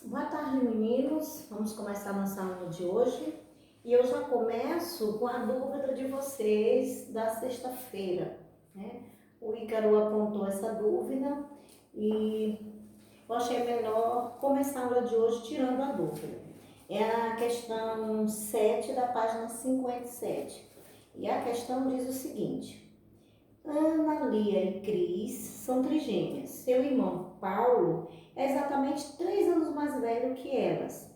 Boa tarde, meninos. Vamos começar a nossa aula de hoje. E eu já começo com a dúvida de vocês da sexta-feira, né? O Ícaro apontou essa dúvida e eu achei melhor começar a aula de hoje tirando a dúvida. É a questão 7 da página 57. E a questão diz o seguinte: Ana, Lia e Cris são trigêmeas. Seu irmão Paulo é exatamente 3 anos mais velho que elas.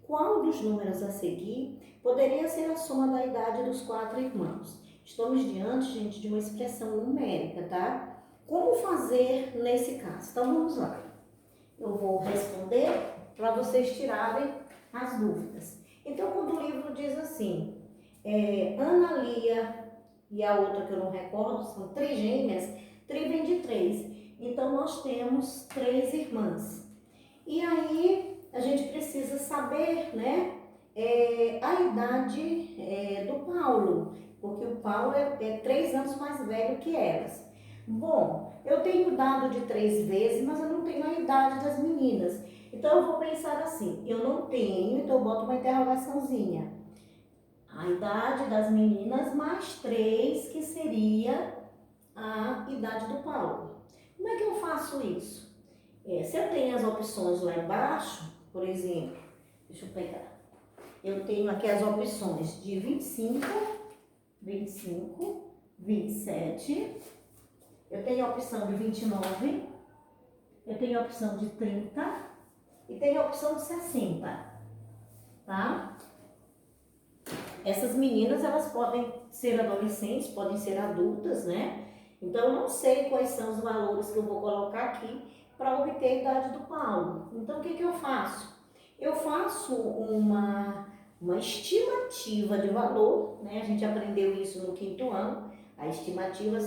Qual dos números a seguir poderia ser a soma da idade dos 4 irmãos? Estamos diante, gente, de uma expressão numérica, tá? Como fazer nesse caso? Então vamos lá. Eu vou responder para vocês tirarem as dúvidas. Então, quando o livro diz assim, Ana, Lia e a outra que eu não recordo, são trigêmeas, tri vem de 3. Então, nós temos 3 irmãs. E aí, a gente precisa saber, né, a idade do Paulo, porque o Paulo é 3 anos mais velho que elas. Bom, eu tenho dado de 3 vezes, mas eu não tenho a idade das meninas. Então, eu vou pensar assim, eu não tenho, então eu boto uma interrogaçãozinha. A idade das meninas mais 3, que seria a idade do Paulo. Como é que eu faço isso? Se eu tenho as opções lá embaixo, por exemplo, deixa eu pegar. Eu tenho aqui as opções de 25, 27, eu tenho a opção de 29, eu tenho a opção de 30 e tenho a opção de 60, tá? Essas meninas, elas podem ser adolescentes, podem ser adultas, né? Então, eu não sei quais são os valores que eu vou colocar aqui para obter a idade do Paulo. Então, o que eu faço? Eu faço uma estimativa de valor, né? A gente aprendeu isso no 5º ano. A estimativa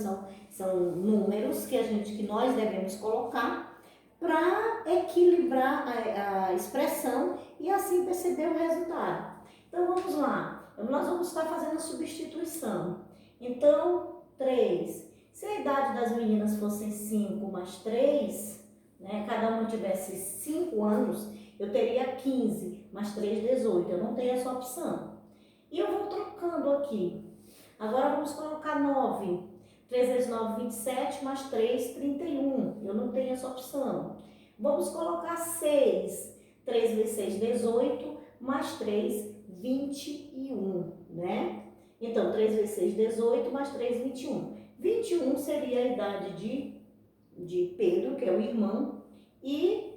são números que nós devemos colocar para equilibrar a expressão e assim perceber o resultado. Então, vamos lá. Nós vamos estar fazendo a substituição. Então, 3. Se a idade das meninas fosse 5 mais 3, né, cada uma tivesse 5 anos, eu teria 15 mais 3, 18. Eu não tenho essa opção. E eu vou trocando aqui. Agora vamos colocar 9. 3 vezes 9, 27, mais 3, 31. Eu não tenho essa opção. Vamos colocar 6. 3 vezes 6, 18, mais 3, 21, né? Então, 3 vezes 6, 18, mais 3, 21. 21 seria a idade de Pedro, que é o irmão, e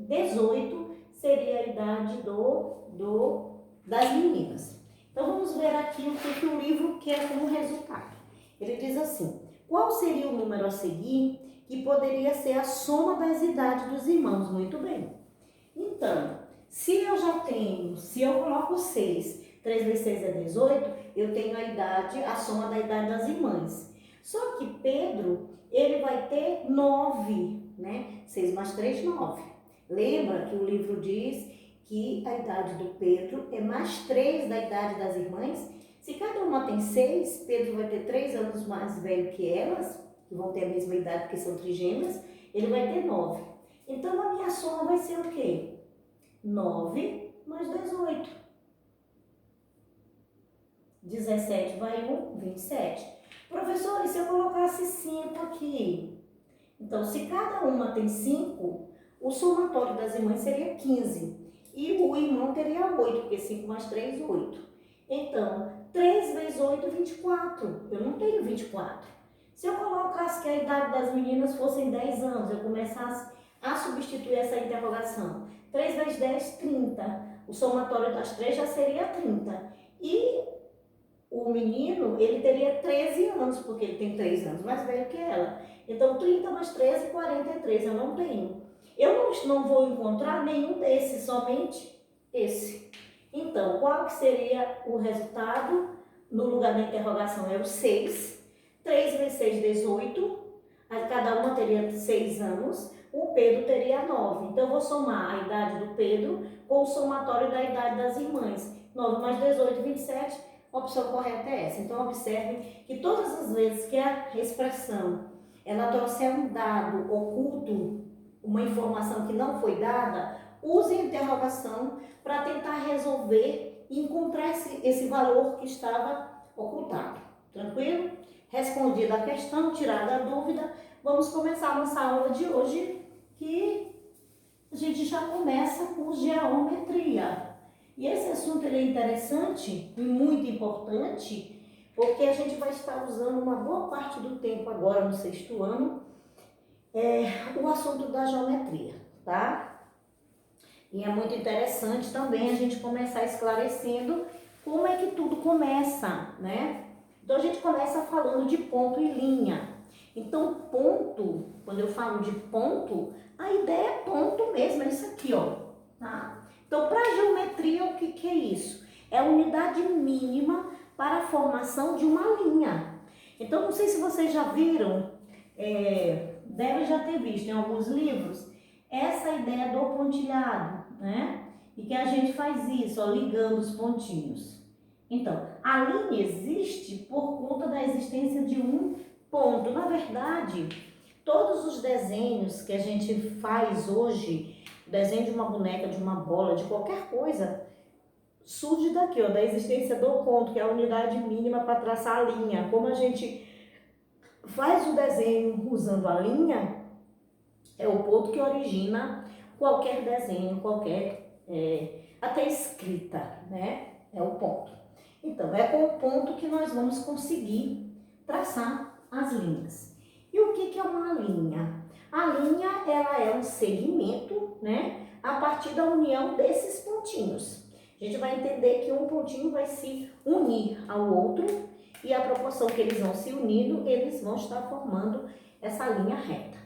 18 seria a idade das meninas. Então, vamos ver aqui o que o livro quer como resultado. Ele diz assim: qual seria o número a seguir que poderia ser a soma das idades dos irmãos? Muito bem. Então, se eu coloco 6, 3 vezes 6 é 18, eu tenho a soma da idade das irmãs. Só que Pedro, ele vai ter 9, né? 6 mais 3, 9. Lembra que o livro diz que a idade do Pedro é mais 3 da idade das irmãs? Se cada uma tem 6, Pedro vai ter 3 anos mais velho que elas, que vão ter a mesma idade porque são trigêmeas, ele vai ter 9. Então, a minha soma vai ser o quê? 9 mais 18. 17 vai 1, 27. Professor, e se eu colocasse 5 aqui? Então, se cada uma tem 5, o somatório das irmãs seria 15. E o irmão teria 8, porque 5 mais 3, 8. Então, 3 vezes 8, 24. Eu não tenho 24. Se eu colocasse que a idade das meninas fossem 10 anos, eu começasse a substituir essa interrogação. 3 vezes 10, 30. O somatório das 3 já seria 30. E o menino, ele teria 13 anos, porque ele tem 3 anos mais velho que ela. Então, 30 mais 13, 43. Eu não tenho. Eu não vou encontrar nenhum desses, somente esse. Então, qual que seria o resultado? No lugar da interrogação é o 6. 3 vezes 6, 18. Cada uma teria 6 anos. O Pedro teria 9. Então, eu vou somar a idade do Pedro com o somatório da idade das irmãs. 9 mais 18, 27. A opção correta é essa. Então, observe que todas as vezes que a expressão ela trouxer um dado oculto, uma informação que não foi dada, use a interrogação para tentar resolver e encontrar esse valor que estava ocultado. Tranquilo? Respondida a questão, tirada a dúvida, vamos começar a nossa aula de hoje, que a gente já começa com geometria. E esse assunto ele é interessante e muito importante, porque a gente vai estar usando uma boa parte do tempo agora no 6º ano, o assunto da geometria, tá? E é muito interessante também a gente começar esclarecendo como é que tudo começa, né? Então a gente começa falando de ponto e linha. Então ponto, quando eu falo de ponto, a ideia é ponto mesmo, é isso aqui, ó, tá? Então para geometria o que é isso? É a unidade mínima para a formação de uma linha. Então não sei se vocês já viram, deve já ter visto em alguns livros, essa ideia do pontilhado, né? E que a gente faz isso, ó, ligando os pontinhos. Então, a linha existe por conta da existência de um ponto. Na verdade, todos os desenhos que a gente faz hoje, o desenho de uma boneca, de uma bola, de qualquer coisa, surge daqui, ó, da existência do ponto, que é a unidade mínima para traçar a linha. Como a gente faz o desenho usando a linha, é o ponto que origina qualquer desenho, até escrita, né? É o ponto. Então, é com o ponto que nós vamos conseguir traçar as linhas. E o que é uma linha? A linha, ela é um segmento, né? A partir da união desses pontinhos. A gente vai entender que um pontinho vai se unir ao outro e a proporção que eles vão se unindo, eles vão estar formando essa linha reta.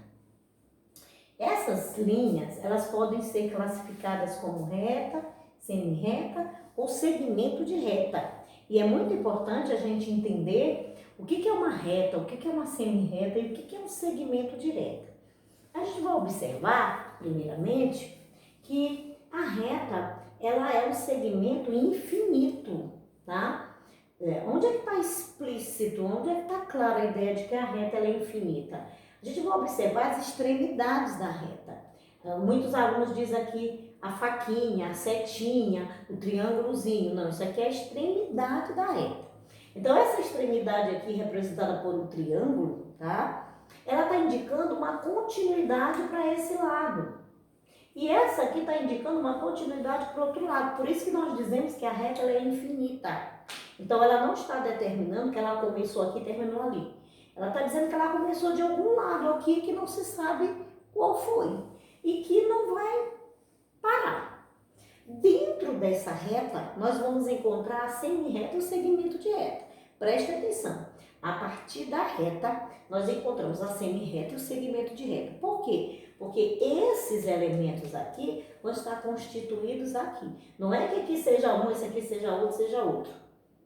Essas linhas, elas podem ser classificadas como reta, semi-reta ou segmento de reta. E é muito importante a gente entender o que é uma reta, o que é uma semi-reta e o que é um segmento de reta. A gente vai observar, primeiramente, que a reta, ela é um segmento infinito, tá? Onde é que está explícito, onde é que está clara a ideia de que a reta ela é infinita? A gente vai observar as extremidades da reta. Muitos alunos dizem aqui a faquinha, a setinha, o triângulozinho. Não, isso aqui é a extremidade da reta. Então, essa extremidade aqui, representada por um triângulo, tá? Ela está indicando uma continuidade para esse lado. E essa aqui está indicando uma continuidade para o outro lado. Por isso que nós dizemos que a reta ela é infinita. Então, ela não está determinando que ela começou aqui e terminou ali. Ela está dizendo que ela começou de algum lado aqui que não se sabe qual foi. E que não vai parar. Dentro dessa reta, nós vamos encontrar a semi-reta e o segmento de reta. Preste atenção. A partir da reta, nós encontramos a semi-reta e o segmento de reta. Por quê? Porque esses elementos aqui vão estar constituídos aqui. Não é que aqui seja um, esse aqui seja outro.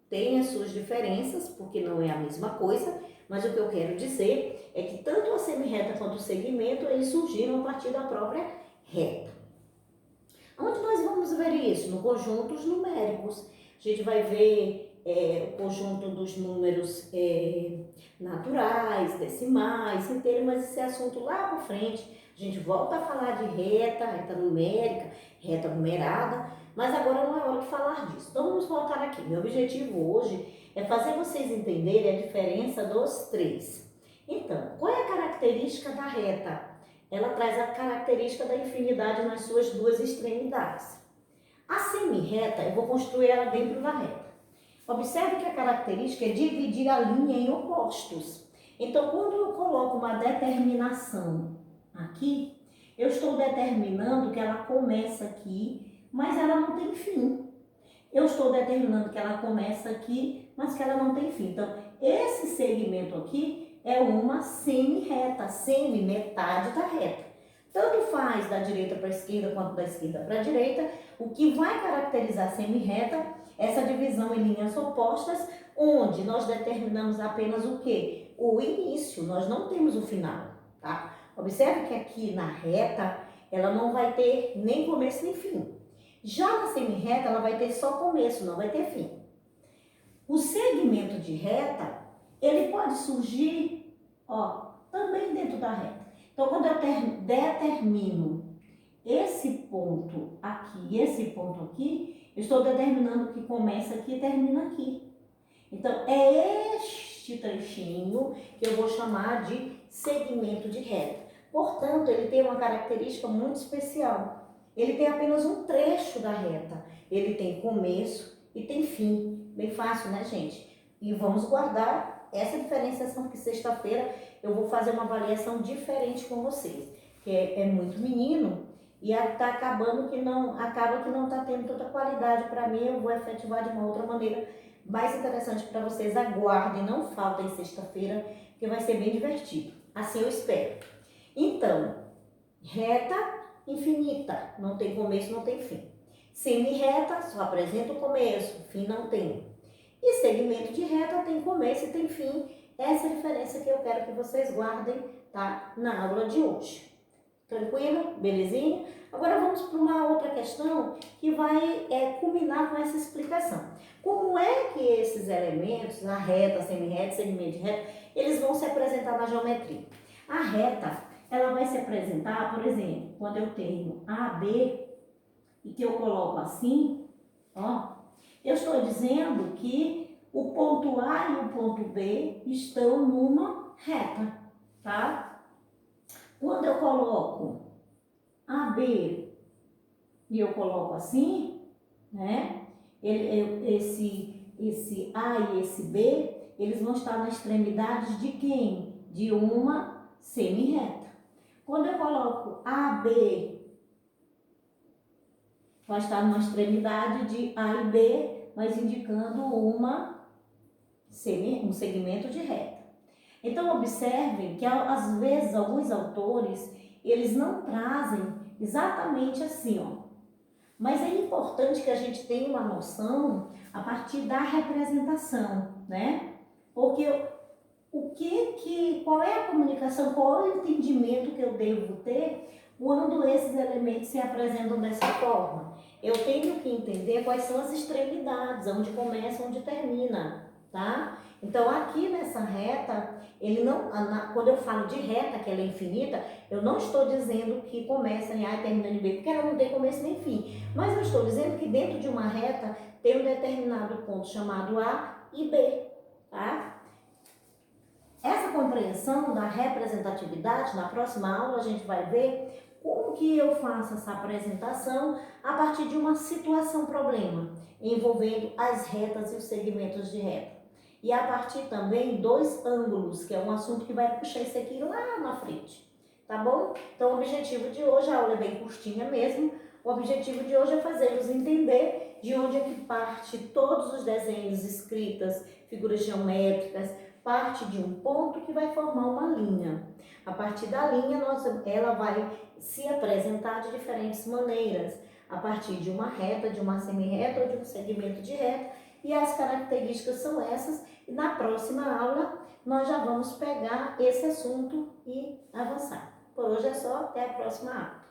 Tem as suas diferenças, porque não é a mesma coisa, mas o que eu quero dizer é que tanto a semi-reta quanto o segmento, eles surgiram a partir da própria reta. Onde nós vamos ver isso? No conjunto dos numéricos. A gente vai ver o conjunto dos números naturais, decimais, inteiros, mas esse assunto lá para frente. A gente volta a falar de reta numérica, reta numerada, mas agora não é hora de falar disso. Então vamos voltar aqui. Meu objetivo hoje é fazer vocês entenderem a diferença dos três. Então, qual é a característica da reta? Ela traz a característica da infinidade nas suas duas extremidades. A semi-reta, eu vou construir ela dentro da reta. Observe que a característica é dividir a linha em opostos. Então, quando eu coloco uma determinação aqui, eu estou determinando que ela começa aqui, mas ela não tem fim. Eu estou determinando que ela começa aqui, mas que ela não tem fim. Então, esse segmento aqui é uma semi-reta, metade da reta. Tanto faz da direita para a esquerda quanto da esquerda para a direita. O que vai caracterizar a semi-reta, essa divisão em linhas opostas, onde nós determinamos apenas o quê? O início, nós não temos o final, tá? Observe que aqui na reta, ela não vai ter nem começo nem fim. Já na semi-reta, ela vai ter só começo, não vai ter fim. O segmento de reta, ele pode surgir, ó, também dentro da reta. Então, quando eu determino esse ponto aqui, esse ponto aqui, eu estou determinando que começa aqui e termina aqui. Então, é este trechinho que eu vou chamar de segmento de reta. Portanto, ele tem uma característica muito especial. Ele tem apenas um trecho da reta. Ele tem começo e tem fim. Bem fácil, né, gente? E vamos guardar essa diferenciação, porque sexta-feira eu vou fazer uma avaliação diferente com vocês. Que é muito menino e está acabando que não está tendo tanta qualidade para mim. Eu vou efetivar de uma outra maneira mais interessante para vocês. Aguardem, não faltem sexta-feira, que vai ser bem divertido. Assim eu espero. Então, reta infinita, não tem começo, não tem fim. Semi-reta só apresenta o começo, fim não tem. E segmento de reta tem começo e tem fim. Essa é a diferença que eu quero que vocês guardem, tá? Na aula de hoje. Tranquilo? Belezinha? Agora vamos para uma outra questão que vai culminar com essa explicação. Como é que esses elementos, a reta, a semi-reta, segmento de reta, eles vão se apresentar na geometria? A reta, ela vai se apresentar, por exemplo, quando eu tenho AB e que eu coloco assim, ó, eu estou dizendo que o ponto A e o ponto B estão numa reta, tá? Quando eu coloco AB e eu coloco assim, né? Esse A e esse B, eles vão estar nas extremidades de quem? De uma semi-reta. Quando eu coloco AB, vai estar numa extremidade de A e B, mas indicando um segmento de reta. Então, observem que, às vezes, alguns autores, eles não trazem exatamente assim, ó. Mas é importante que a gente tenha uma noção a partir da representação, né? Porque qual é a comunicação, qual é o entendimento que eu devo ter quando esses elementos se apresentam dessa forma? Eu tenho que entender quais são as extremidades, onde começa, onde termina, tá? Então, aqui nessa reta, quando eu falo de reta, que ela é infinita, eu não estou dizendo que começa em A e termina em B, porque ela não tem começo nem fim. Mas eu estou dizendo que dentro de uma reta tem um determinado ponto chamado A e B, tá? Essa compreensão da representatividade, na próxima aula a gente vai ver como que eu faço essa apresentação a partir de uma situação-problema, envolvendo as retas e os segmentos de reta. E a partir também dos ângulos, que é um assunto que vai puxar isso aqui lá na frente, tá bom? Então o objetivo de hoje, a aula é bem curtinha mesmo, o objetivo de hoje é fazê-los entender de onde é que parte todos os desenhos, escritas, figuras geométricas, parte de um ponto que vai formar uma linha. A partir da linha, ela vai se apresentar de diferentes maneiras, a partir de uma reta, de uma semi-reta ou de um segmento de reta, e as características são essas, e na próxima aula nós já vamos pegar esse assunto e avançar. Por hoje é só, até a próxima aula.